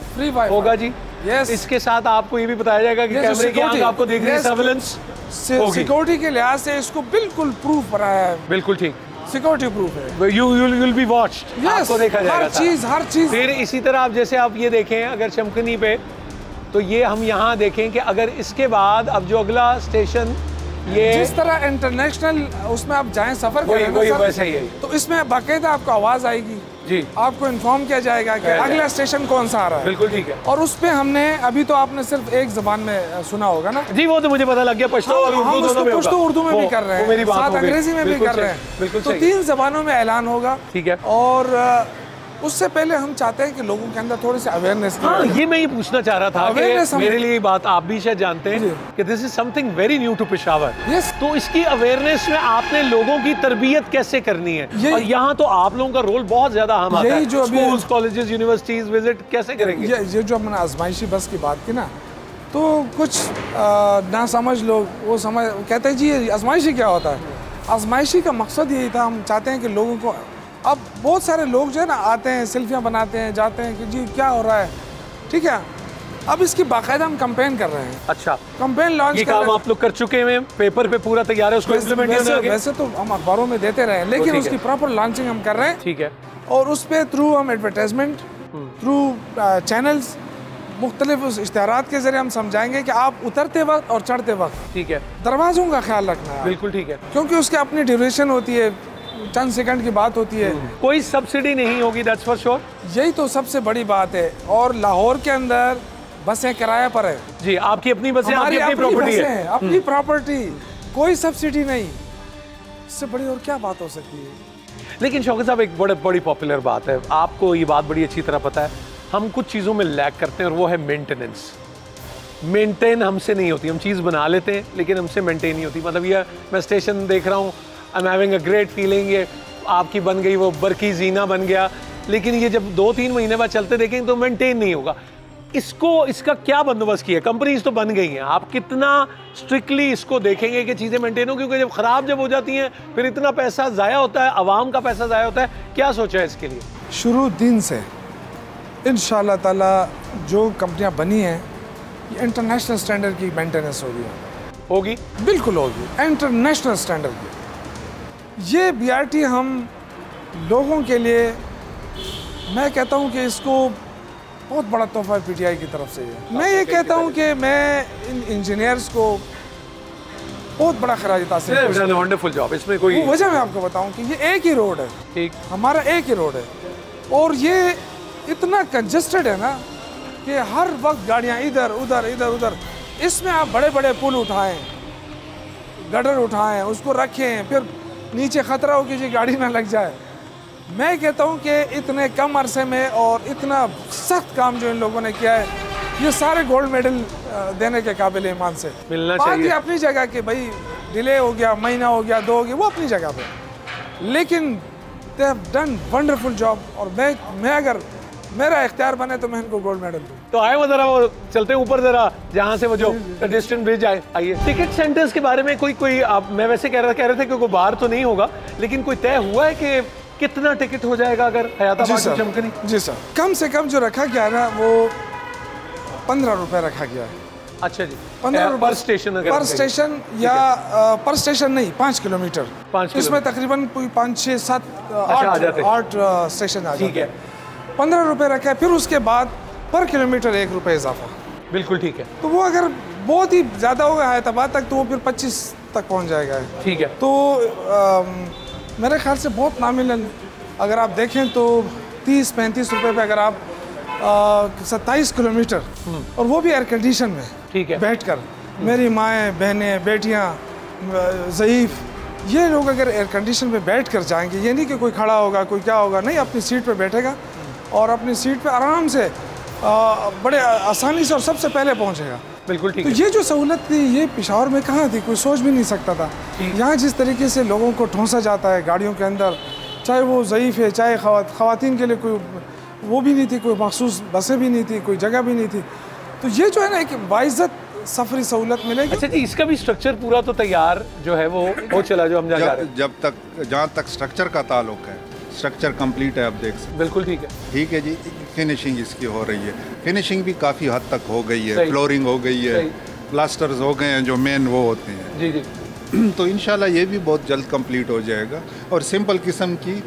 होगा जी। यस। इसके साथ आपको ये भी बताया जाएगा कि कैमरे की आंख आपको देख रही है, सर्विलेंस सिक्योरिटी के लिहाज से इसको बिल्कुल प्रूफ बनाया है। बिल्कुल ठीक, सिक्योरिटी प्रूफ है। यू विल बी वॉच्ड, आपको देखा जाएगा हर चीज। फिर इसी तरह आप जैसे आप ये देखें अगर चमकनी पे, तो ये हम यहाँ देखें कि अगर इसके बाद अब जो अगला स्टेशन, ये जिस तरह इंटरनेशनल उसमें आप जाएं, सफर करें, वैसा ही है, तो इसमें बाकायदा आपको आवाज आएगी जी, आपको इन्फॉर्म किया जाएगा कि अगला स्टेशन कौन सा आ रहा है। बिल्कुल ठीक है। और उस पे हमने अभी तो आपने सिर्फ एक जबान में सुना होगा ना जी, वो तो मुझे पता लग गया, पश्तो और उर्दू दोनों में, पश्तो उर्दू में भी कर रहे हैं, साथ अंग्रेजी में भी कर रहे हैं। बिल्कुल। तो 3 जबानों में ऐलान होगा। ठीक है। और उससे पहले हम चाहते हैं कि लोगों के अंदर थोड़ी सी अवेयरनेस। हाँ, ये मैं ये पूछना चाह रहा था कि मेरे लिए बात आप भी शायद जानते हैं कि this is something very new to Peshawar. Yes. तो इसकी अवेयरनेस में आपने लोगों की तरबियत कैसे करनी है, और यहाँ तो आप लोगों का रोल बहुत ज्यादा अहम आता है। स्कूल्स, कॉलेजेस, यूनिवर्सिटीज विजिट कैसे करेंगे? ये जो हमने आजमाइशी बस की बात की ना, तो कुछ ना समझ लोग वो समझ कहते हैं जी आजमाइशी क्या होता है। आजमाइशी का मकसद यही था, हम चाहते हैं कि लोगों को, अब बहुत सारे लोग जो है ना आते हैं, सेल्फियाँ बनाते हैं, जाते हैं कि जी क्या हो रहा है। ठीक है, अब इसकी बाकायदा हम कैंपेन कर रहे हैं। अच्छा, कैंपेन लॉन्च ये काम आप लोग कर चुके हैं, पेपर पे पूरा तैयार है, उसको इम्प्लीमेंट करना है? वैसे तो हम अखबारों में देते रहे, लेकिन उसकी प्रॉपर लॉन्चिंग हम कर रहे हैं। ठीक है। और उस पे थ्रू हम एडवर्टाइजमेंट, थ्रू चैनल्स, मुख्तलिफ उस इश्तिहारात के जरिए हम समझाएंगे कि आप उतरते वक्त और चढ़ते वक्त, ठीक है, दरवाजों का ख्याल रखना है। बिल्कुल ठीक है, क्योंकि उसकी अपनी ड्यूरेशन होती है, चंद सेकंड की बात होती है। कोई सब्सिडी नहीं होगी, दैट्स फॉर श्योर। यही तो सबसे बड़ी बात है। और लाहौर के अंदर बसें किराया पर है जी, आपकी अपनी बसें, आपकी अपनी प्रॉपर्टी है, अपनी प्रॉपर्टी, कोई सब्सिडी नहीं। इससे बड़ी और क्या बात हो सकती है? लेकिन शौकत साहब, एक बड़ी पॉपुलर बात है, आपको ये बात बड़ी अच्छी तरह पता है, हम कुछ चीज़ों में लैक करते हैं और वो है मेंटेनेंस। मेंटेन हमसे नहीं होती, हम चीज़ बना लेते हैं लेकिन हमसे मेंटेन नहीं होती। मतलब ये मैं स्टेशन देख रहा हूँ, I am having a great feeling, ये आपकी बन गई, वो बरकी जीना बन गया, लेकिन ये जब 2-3 महीने बाद चलते देखेंगे तो मेंटेन नहीं होगा। इसका क्या बंदोबस्त किया? कंपनीज तो बन गई हैं, आप कितना स्ट्रिक्टली इसको देखेंगे कि चीज़ें मेंटेन हो? क्योंकि जब ख़राब हो जाती हैं फिर इतना पैसा ज़ाया होता है, आवाम का पैसा ज़ाया होता है। क्या सोचा है इसके लिए? शुरू दिन से इंशाअल्लाह ताला जो कंपनियां बनी हैं, ये इंटरनेशनल स्टैंडर्ड की मेंटेनेंस होगी, बिल्कुल होगी, इंटरनेशनल स्टैंडर्ड की। ये BRT हम लोगों के लिए, मैं कहता हूँ कि इसको बहुत बड़ा तोहफा PTI की तरफ से है। मैं ये कहता हूँ कि मैं इन इंजीनियर्स को बहुत बड़ा खराज तहसीन, वंडरफुल जॉब। इसमें कोई वजह मैं आपको बताऊँ कि ये एक ही रोड है, ठीक, हमारा एक ही रोड है, और ये इतना कंजस्टेड है ना कि हर वक्त गाड़ियाँ इधर उधर इधर उधर। इसमें आप बड़े बड़े पुल उठाएं, गटर उठाएं, उसको रखें, फिर नीचे ख़तरा हो कि जी गाड़ी ना लग जाए। मैं कहता हूँ कि इतने कम अरसे में और इतना सख्त काम जो इन लोगों ने किया है, ये सारे गोल्ड मेडल देने के काबिल ईमान से मिलना चाहिए। बाकी अपनी जगह कि भाई डिले हो गया, महीना हो गया, 2 हो गया, वो अपनी जगह पे, लेकिन they have done wonderful job. और मैं अगर मेरा इख्तियार बने तो मैं इनको गोल्ड मेडल दूँ। तो आए वो जरा, वो चलते हैं ऊपर जरा, जहाँ से वो जो डिस्टेंस ब्रिज आए। आइए, टिकट सेंटर्स के बारे में कोई आप, मैं वैसे कह रहे थे कि कोई बाहर तो नहीं होगा, लेकिन कोई तय हुआ है कि कितना टिकट हो जाएगा अगर हयाताबाद से चमकनी? जी सर, कम से कम जो रखा गया है ना, वो 15 रुपये रखा गया है। अच्छा जी, 15 पर स्टेशन? अगर पर स्टेशन या पर स्टेशन नहीं, 5 किलोमीटर, इसमें तकरीबन 5, 6, 7, 8 स्टेशन आ जाते हैं। 15 रुपये रखा है, फिर उसके बाद पर किलोमीटर 1 रुपये इजाफा। बिल्कुल ठीक है। तो वो अगर बहुत ही ज़्यादा होगा हैदराबाद तक, तो वो फिर 25 तक पहुंच जाएगा। ठीक है। तो मेरे ख्याल से बहुत नामिनल, अगर आप देखें तो 30-35 रुपये पे अगर आप 27 किलोमीटर, और वो भी एयर कंडीशन में, ठीक है, बैठकर, मेरी माएँ, बहनें, बेटियाँ, ज़ईफ़, ये लोग अगर एयर कंडीशन में बैठ कर जाएंगे, ये नहीं कि कोई खड़ा होगा, कोई क्या होगा, नहीं, अपनी सीट पे बैठेगा और अपनी सीट पे आराम से बड़े आसानी से और सबसे पहले पहुंचेगा। बिल्कुल ठीक है। तो ये जो सहूलत थी, ये पेशावर में कहाँ थी, कोई सोच भी नहीं सकता था। यहाँ जिस तरीके से लोगों को ठूंसा जाता है गाड़ियों के अंदर, चाहे वो ज़ईफ़ है, चाहे ख़वातीन के लिए कोई वो भी नहीं थी, कोई मखसूस बसें भी नहीं थी, कोई जगह भी नहीं थी। तो ये जो है ना, एक बाइज़्ज़त सफरी सहूलत मिलेगी। अच्छा जी, इसका भी स्ट्रक्चर पूरा तो तैयार जो है वो चला, जो हम जा रहे हैं। जहाँ तक स्ट्रक्चर का ताल्लुक है, स्ट्रक्चर कंप्लीट है, आप देख सकते। बिल्कुल ठीक है। ठीक है जी, फिनिशिंग इसकी हो रही है, फिनिशिंग भी काफ़ी हद तक हो गई है, फ्लोरिंग हो गई है, प्लास्टर्स हो गए हैं जो मेन वो होते हैं। जी जी। तो इंशाल्लाह ये भी बहुत जल्द कंप्लीट हो जाएगा, और सिंपल किस्म की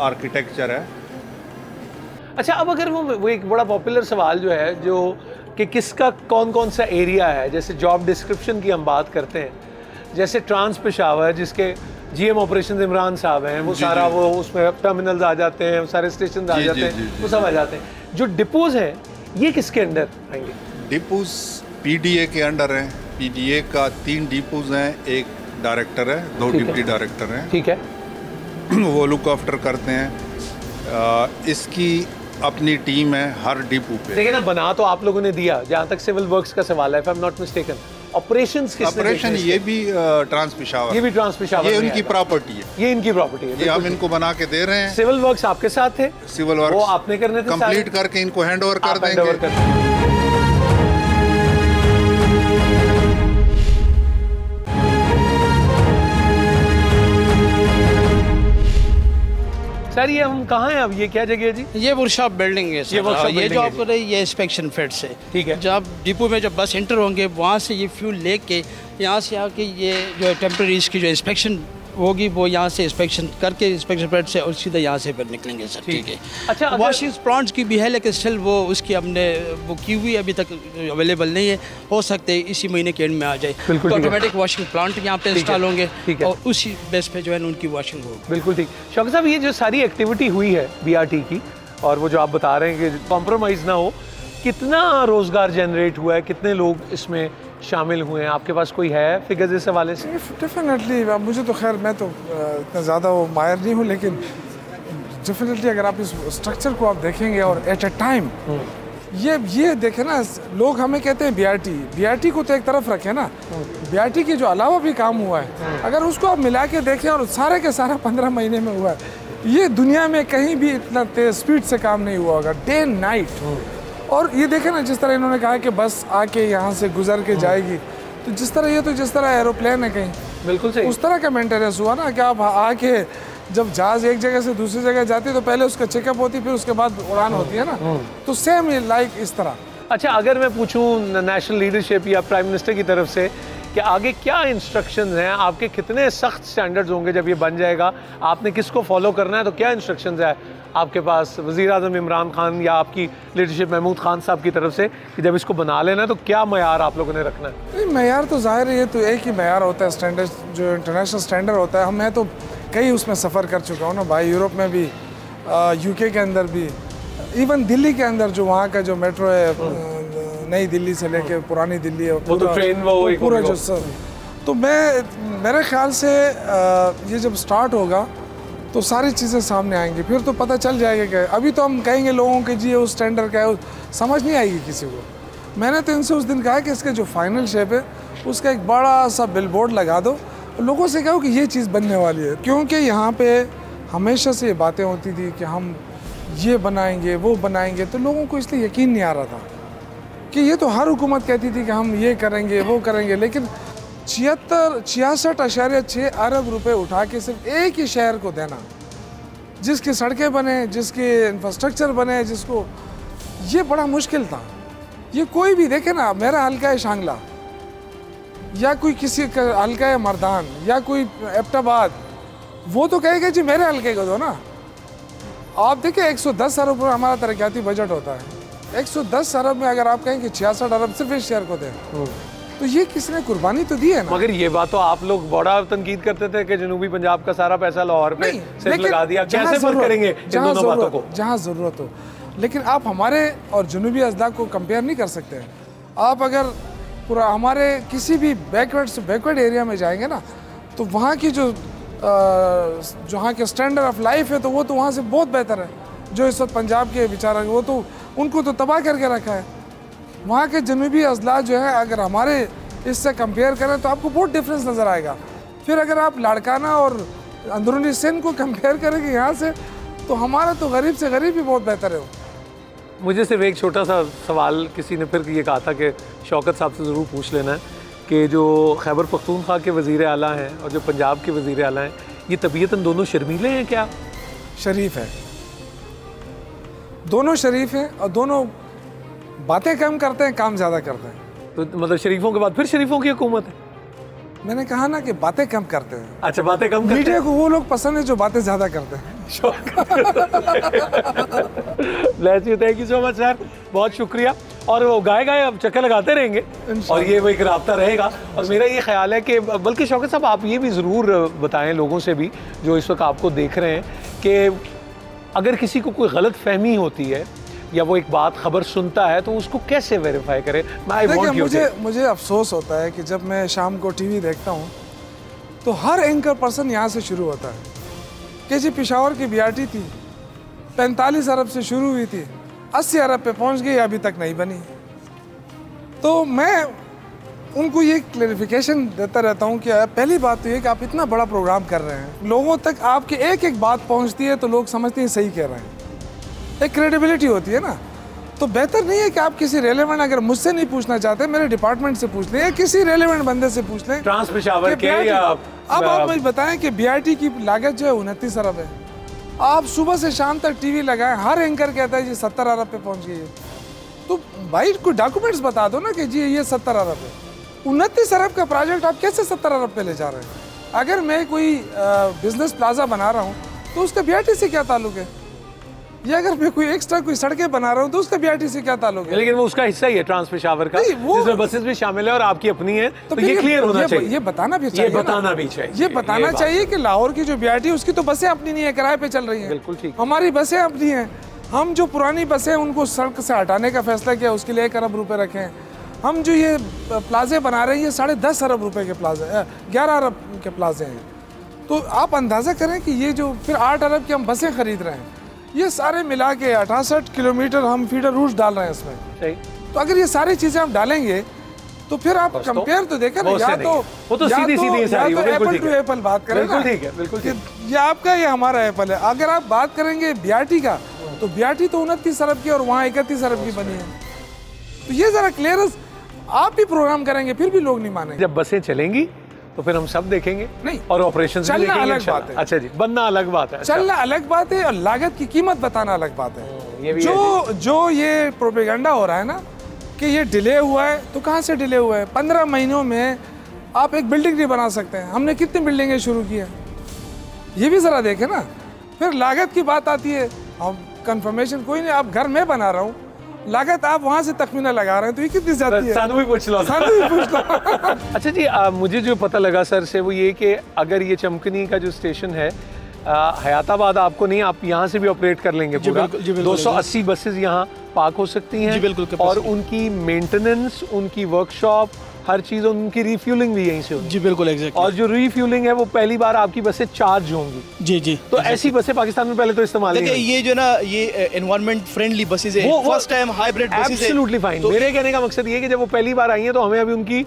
आर्किटेक्चर है। अच्छा, अब अगर वो एक बड़ा पॉपुलर सवाल जो है, जो कि किसका कौन कौन सा एरिया है, जैसे जॉब डिस्क्रिप्शन की हम बात करते हैं, जैसे ट्रांस पेशावर जिसके GM ऑपरेशन इमरान साहब हैं, वो सारा वो उसमें टर्मिनल्स आ जाते हैं, सारे स्टेशन आ जाते हैं, वो सब आ जाते हैं। जो डिपोज हैं, ये किसके अंडर आएंगे? डिपोज PDA के अंडर हैं। PDA का 3 डिपोज हैं, एक डायरेक्टर है, 2 डिप्टी डायरेक्टर हैं। ठीक है। वो लुक आफ्टर करते हैं। इसकी अपनी टीम है हर डिपो पे। देखिए ना, बना तो आप लोगों ने दिया, जहाँ तक सिविल वर्क्स का सवाल है, if I am not mistaken. Operations operation ये भी ट्रांस पेशावर, ये भी ट्रांस पेशावर, ये उनकी प्रॉपर्टी है, ये इनकी प्रॉपर्टी है, ये हम इनको बना के दे रहे हैं। सिविल वर्क्स आपके साथ थे, सिविल वर्क्स वो आपने करने थे, कंप्लीट करके इनको हैंड ओवर कर देंगे। सर ये हम कहाँ हैं अब, ये क्या जगह है जी? ये वर्कशॉप बिल्डिंग है सर। ये जो आपको रही ये इंस्पेक्शन फेड्स है। ठीक है। जब डिपो में जब बस एंटर होंगे वहाँ से ये फ्यूल लेके यहाँ से आके ये जो टेम्प्रेरी इसकी जो इंस्पेक्शन होगी वो यहाँ से इंस्पेक्शन करके इंस्पेक्शन फेड से और सीधा यहाँ से फिर निकलेंगे सर। ठीक है। अच्छा, वॉशिंग प्लांट्स की भी है लेकिन स्टिल वो उसकी हमने वो की हुई अभी तक अवेलेबल नहीं है, हो सकते हैं इसी महीने के एंड में आ जाए। तो ऑटोमेटिक वॉशिंग प्लांट यहाँ पे इंस्टॉल होंगे और उसी बेस पे जो है उनकी वॉशिंग होगी। बिल्कुल ठीक। शौकत साहब ये जो सारी एक्टिविटी हुई है BRT की और वो जो आप बता रहे हैं कि कॉम्प्रोमाइज़ ना हो, कितना रोज़गार जनरेट हुआ है, कितने लोग इसमें शामिल हुए हैं, आपके पास कोई है फिगर्स इस हवाले से? डेफिनेटली मुझे तो खैर मैं तो इतना ज़्यादा वो माहिर नहीं हूँ, लेकिन डेफिनेटली अगर आप इस स्ट्रक्चर को आप देखेंगे और एट अ टाइम ये देखें ना, लोग हमें कहते हैं BRT को तो एक तरफ रखें ना, BRT के जो अलावा भी काम हुआ है अगर उसको आप मिला के देखें और सारे के सारा 15 महीने में हुआ है, ये दुनिया में कहीं भी इतना तेज स्पीड से काम नहीं हुआ होगा, डे नाइट। और ये देखें ना जिस तरह इन्होंने कहा कि बस आके यहाँ से गुजर के जाएगी, तो जिस तरह ये तो जिस तरह एरोप्लेन है कहीं, बिल्कुल सही उस तरह का मेंटेनेंस हुआ ना कि आप आके जब जहाज एक जगह से दूसरी जगह जाती है तो पहले उसका चेकअप होती है, फिर उसके बाद उड़ान होती है ना, तो सेम लाइक इस तरह। अच्छा, अगर मैं पूछूं नेशनल लीडरशिप या प्राइम मिनिस्टर की तरफ से कि आगे क्या इंस्ट्रक्शंस हैं आपके, कितने सख्त स्टैंडर्ड्स होंगे जब ये बन जाएगा, आपने किसको फॉलो करना है, तो क्या इंस्ट्रक्शंस है आपके पास वज़ीर आज़म इमरान खान या आपकी लीडरशिप महमूद खान साहब की तरफ से कि जब इसको बना लेना है तो क्या मयार आप लोगों ने रखना है? नहीं, मयार तो ज़ाहिर है, ये तो एक ही मयार होता है, स्टैंडर्ड जो इंटरनेशनल स्टैंडर्ड होता है। मैं तो कई उसमें सफ़र कर चुका हूँ ना भाई, यूरोप में भी, UK के अंदर भी, इवन दिल्ली के अंदर जो वहाँ का जो मेट्रो है नई दिल्ली से लेके पुरानी दिल्ली है, वो तो ट्रेन वो पूरा जो तो मेरे ख्याल से ये जब स्टार्ट होगा तो सारी चीज़ें सामने आएंगी, फिर तो पता चल जाएगा कि अभी तो हम कहेंगे लोगों के जी उस स्टैंडर्ड का है, समझ नहीं आएगी किसी को। मैंने तो इनसे उस दिन कहा कि इसके जो फाइनल शेप है उसका एक बड़ा सा बिलबोर्ड लगा दो, लोगों से कहो कि ये चीज़ बनने वाली है, क्योंकि यहाँ पे हमेशा से ये बातें होती थी कि हम ये बनाएंगे वो बनाएंगे, तो लोगों को इसलिए यकीन नहीं आ रहा था कि ये तो हर हुकूमत कहती थी कि हम ये करेंगे वो करेंगे, लेकिन 66.6 अरब रुपए उठा के सिर्फ एक ही शहर को देना, जिसकी सड़कें बने, जिसके इंफ्रास्ट्रक्चर बने, जिसको, ये बड़ा मुश्किल था। ये कोई भी देखे ना, मेरा हल्का है शांगला या कोई किसी का हल्का है मर्दान या कोई एबटाबाद, वो तो कहेगा जी मेरे हल्के को दो ना। आप देखिए 110 अरब रुपये हमारा तरक्याती बजट होता है, 110 अरब में अगर आप कहें कि 66 अरब सिर्फ इस शहर को दें, तो ये किसने कुर्बानी तो दी है ना। मगर ये बात तो आप लोग बड़ा तनकीद करते थे कि जनूबी पंजाब का सारा पैसा लाहौर पे सिर्फ लगा दिया, कैसे फर्क करेंगे इन दोनों बातों को? जहाँ ज़रूरत हो, लेकिन आप हमारे और जनूबी अजला को कंपेयर नहीं कर सकते हैं। आप अगर पूरा हमारे किसी भी बैकवर्ड एरिया में जाएंगे ना, तो वहाँ की जो जहाँ के स्टैंडर्ड ऑफ लाइफ है तो वो तो वहाँ से बहुत बेहतर है। जो इस वक्त पंजाब के बेचारा वो तो उनको तो तबाह करके रखा है। वहाँ के जनूबी अजला जो है अगर हमारे इससे कंपेयर करें तो आपको बहुत डिफरेंस नज़र आएगा। फिर अगर आप लाड़काना और अंदरूनी सिंध को कंपेयर करेंगे यहाँ से, तो हमारा तो गरीब से गरीब ही बहुत बेहतर है। मुझे सिर्फ एक छोटा सा सवाल किसी ने फिर ये कहा था कि शौकत साहब से ज़रूर पूछ लेना है कि जो खैबर पख्तूनख्वा के वज़ीर आला हैं और जो पंजाब के वज़ीर आला हैं, ये तबीयतन दोनों शर्मीले हैं क्या? शरीफ है, दोनों शरीफ हैं और दोनों बातें कम करते हैं, काम ज़्यादा करते हैं। तो मतलब शरीफों के बाद फिर शरीफों की हुकूमत है? मैंने कहा ना कि बातें कम करते हैं। अच्छा, बातें कम करते हैं। मीडिया को वो लोग पसंद है जो बातें ज़्यादा करते हैं। Thank you so much sir, बहुत शुक्रिया। और वो गाए अब चक्कर लगाते रहेंगे और ये वो एक राब्ता रहेगा। और मेरा ये ख्याल है कि बल्कि शौकत साहब आप ये भी ज़रूर बताएं लोगों से भी जो इस वक्त आपको देख रहे हैं कि अगर किसी को कोई गलत फहमी होती है या वो एक बात खबर सुनता है तो उसको कैसे वेरीफाई करे? मुझे अफसोस होता है कि जब मैं शाम को टीवी देखता हूँ तो हर एंकर पर्सन यहाँ से शुरू होता है कि जी पेशावर की BRT थी, 45 अरब से शुरू हुई थी, 80 अरब पे पहुँच गई, अभी तक नहीं बनी। तो मैं उनको ये क्लैरिफिकेशन देता रहता हूँ कि पहली बात तो ये कि आप इतना बड़ा प्रोग्राम कर रहे हैं, लोगों तक आपकी एक एक बात पहुँचती है तो लोग समझते हैं सही कह रहे हैं, एक क्रेडिबिलिटी होती है ना। तो बेहतर नहीं है कि आप किसी रेलेवेंट, अगर मुझसे नहीं पूछना चाहते मेरे डिपार्टमेंट से पूछ लें या किसी रेलेवेंट बंदे से पूछ लें। ट्रांस पेशावर के या अब आप मुझे बताएं कि BRT की लागत जो है 29 अरब है, आप सुबह से शाम तक टीवी लगाएं, हर एंकर कहता है जी 70 अरब पे पहुंच गई है। तो भाई कोई डॉक्यूमेंट्स बता दो ना कि जी ये 70 अरब है। 29 अरब का प्रोजेक्ट आप कैसे 70 अरब पे ले जा रहे हैं? अगर मैं कोई बिजनेस प्लाजा बना रहा हूँ तो उसका बीआरटी से क्या ताल्लुक है? या अगर मैं कोई एक्स्ट्रा कोई सड़कें बना रहा हूँ तो उसका बीआरटी से क्या ताल्लुक है? लेकिन वो उसका हिस्सा ही है ट्रांस पेशावर का, जिसमें बसेस भी शामिल है और आपकी अपनी है, तो ये क्लियर होना चाहिए। ये बताना भी चाहिए, ये बताना चाहिए कि लाहौर की जो बीआरटी है उसकी तो बसें अपनी नहीं है, किराए पे चल रही हैं। बिल्कुल ठीक। हमारी बसें अपनी हैं। हम जो पुरानी बसें उनको सड़क से हटाने का फैसला किया, उसके लिए 1 अरब रुपए रखे हैं। हम जो ये प्लाजे बना रहे हैं ये 10.5 अरब रुपए के प्लाजे, 11 अरब के प्लाजे हैं। तो आप अंदाज़ा करें कि ये जो फिर 8 अरब की हम बसें खरीद रहे हैं, ये सारे मिला के 68 किलोमीटर हम फीडर रूट डाल रहे हैं इसमें। सही। तो अगर ये सारी चीज़ें हम डालेंगे तो फिर आप कंपेयर तो देखें ना, या तो वो तो सीधी सारी एप्पल टू एप्पल बात करें ना। ठीक है, बिल्कुल ठीक। ये आपका ये हमारा एप्पल है। अगर आप बात करेंगे बीआरटी का तो बीआरटी तो 29 अरब की और वहाँ 31 अरब की बनी है। तो ये जरा क्लियरेंस आप भी प्रोग्राम करेंगे फिर भी लोग नहीं मानेंगे। जब बसें चलेंगी तो फिर हम सब देखेंगे नहीं, और ऑपरेशन चलना अलग बात है। अच्छा जी, बनना अलग बात है। चलना अलग बात है और लागत की कीमत बताना अलग बात है। ये भी जो ये प्रोपेगेंडा हो रहा है ना कि ये डिले हुआ है, तो कहाँ से डिले हुआ है? 15 महीनों में आप एक बिल्डिंग नहीं बना सकते हैं। हमने कितनी बिल्डिंगें शुरू की हैं ये भी ज़रा देखें ना। फिर लागत की बात आती है, हम कंफर्मेशन कोई नहीं, आप घर में बना रहा हूँ, लागत आप वहाँ से तखमीना लगा रहे हैं, तो ये कितनी जाती है? सानू भी पूछ लो। अच्छा जी, मुझे जो पता लगा सर से वो ये कि अगर ये चमकनी का जो स्टेशन है हयाताबाद आपको नहीं, आप यहाँ से भी ऑपरेट कर लेंगे पूरा। 280 बसेस यहाँ पार्क हो सकती हैं। बिल्कुल। और उनकी मेंटेनेंस, उनकी वर्कशॉप, हर चीज़, उनकी रिफ्यूलिंग भी यहीं से होगी। जी बिल्कुल, एग्जैक्टली। और जो रिफ्यूलिंग है वो पहली बार आपकी बसें चार्ज होंगी। जी। तो ऐसी बसें पाकिस्तान में पहले तो इस्तेमाल नहीं हुई। ये जो ना ये एनवायरमेंट फ्रेंडली बसेस है, फर्स्ट टाइम हाइब्रिड बसेस है। Absolutely fine. मेरे कहने का मकसद ये है कि जब वो पहली बार आई है तो हमें अभी उनकी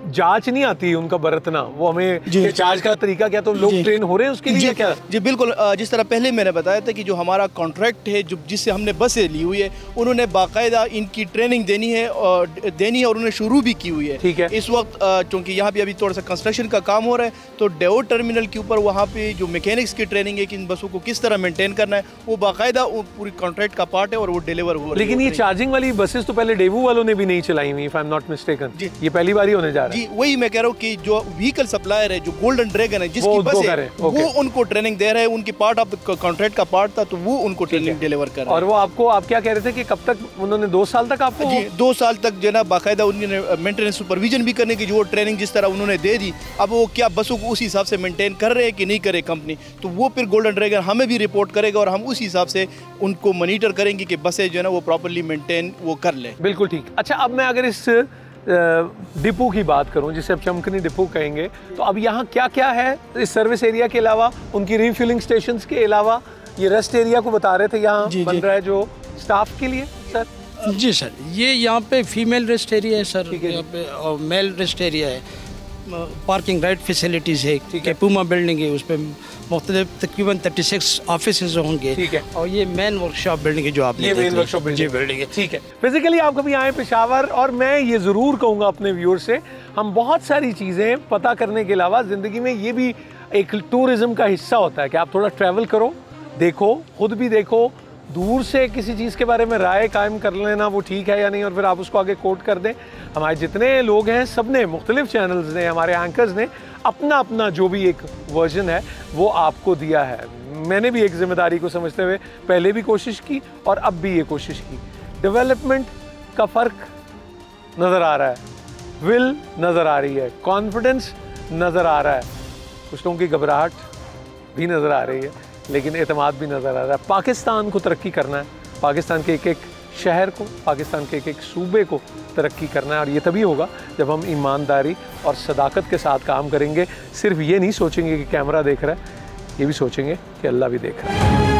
जांच नहीं आती, उनका बरतना, वो हमें चार्ज का तरीका क्या, तो लोग ट्रेन हो रहे हैं उसके लिए क्या? जी बिल्कुल। जिस तरह पहले मैंने बताया था कि जो हमारा कॉन्ट्रैक्ट है, जो जिससे हमने बसें ली हुई है, उन्होंने बाकायदा इनकी ट्रेनिंग देनी है और उन्होंने शुरू भी की हुई है। ठीक है। इस वक्त चूँकि यहाँ पे अभी थोड़ा सा कंस्ट्रक्शन का काम हो रहा है, तो डेवो टर्मिनल के ऊपर वहाँ पे जो मैकेनिक्स की ट्रेनिंग है कि इन बसों को किस तरह मेंटेन करना है, वो बाकायदा वो पूरी कॉन्ट्रैक्ट का पार्ट है और वो डिलीवर हुआ। लेकिन ये चार्जिंग वाली बसेस तो पहले डेवू वालों ने भी नहीं चलाई हुई, if I am not mistaken. ये पहली बार ही होने जा रहा है। जी वही मैं कह रहा हूँ कि जो व्हीकल सप्लायर है, जो गोल्डन ड्रैगन है, जिसकी बस है, वो उनको ट्रेनिंग दे रहे हैं, उनकी पार्ट ऑफ कॉन्ट्रैक्ट का पार्ट था, तो वो उनको ट्रेनिंग डिलीवर कर रहे हैं। और वो आपको, आप क्या कह रहे थे कि कब तक उन्होंने 2 साल तक आपको? जी 2 साल तक जो ना बाकायदा उन्होंने मेंटेनेंस सुपरविजन भी करने की जो ट्रेनिंग जिस तरह उन्होंने दे दी, अब वो क्या बसों को उस हिसाब से मेंटेन कर रहे हैं कि नहीं करे कंपनी, तो वो फिर गोल्डन ड्रैगन हमें भी रिपोर्ट करेगा और हम उस हिसाब से उनको मॉनिटर करेंगे कि बसें जो है ना वो प्रॉपर्ली मेंटेन वो कर ले। बिल्कुल ठीक। अच्छा, अब मैं अगर इस डिपो की बात करूं, जिसे अब चमकनी डिपो कहेंगे, तो अब यहाँ क्या क्या है इस सर्विस एरिया के अलावा, उनकी रिफ्यूलिंग स्टेशंस के अलावा? ये रेस्ट एरिया को बता रहे थे यहाँ बन रहा है जो स्टाफ के लिए सर? जी सर, ये यहाँ पे फीमेल रेस्ट एरिया है सर, यहाँ पे और मेल रेस्ट एरिया है, पार्किंग राइट फैसिलिटीज़ है, पूमा बिल्डिंग है, उस पर मुख्तलिफ तकरीबन 36 ऑफिसेज होंगे। ठीक है। और ये मेन वर्कशॉप बिल्डिंग है जो आप ये मेन वर्कशॉप बिल्डिंग है। ठीक है। फिजिकली आप कभी आए पेशावर, और मैं ये ज़रूर कहूँगा अपने व्यूअर से, हम बहुत सारी चीज़ें पता करने के अलावा ज़िंदगी में ये भी एक टूरिज़्म का हिस्सा होता है कि आप थोड़ा ट्रैवल करो, देखो, खुद भी देखो, दूर से किसी चीज़ के बारे में राय कायम कर लेना वो ठीक है या नहीं, और फिर आप उसको आगे कोट कर दें। हमारे जितने लोग हैं सब ने, मुख्तलिफ चैनल्स ने, हमारे एंकर्स ने अपना अपना जो भी एक वर्जन है वो आपको दिया है। मैंने भी एक जिम्मेदारी को समझते हुए पहले भी कोशिश की और अब भी ये कोशिश की। डेवलपमेंट का फ़र्क नज़र आ रहा है, विल नज़र आ रही है, कॉन्फिडेंस नज़र आ रहा है, कुछ लोगों की घबराहट भी नज़र आ रही है, लेकिन एतमाद भी नज़र आ रहा है। पाकिस्तान को तरक्की करना है, पाकिस्तान के एक एक शहर को, पाकिस्तान के एक एक सूबे को तरक्की करना है, और ये तभी होगा जब हम ईमानदारी और सदाकत के साथ काम करेंगे। सिर्फ ये नहीं सोचेंगे कि कैमरा देख रहा है, ये भी सोचेंगे कि अल्लाह भी देख रहा है।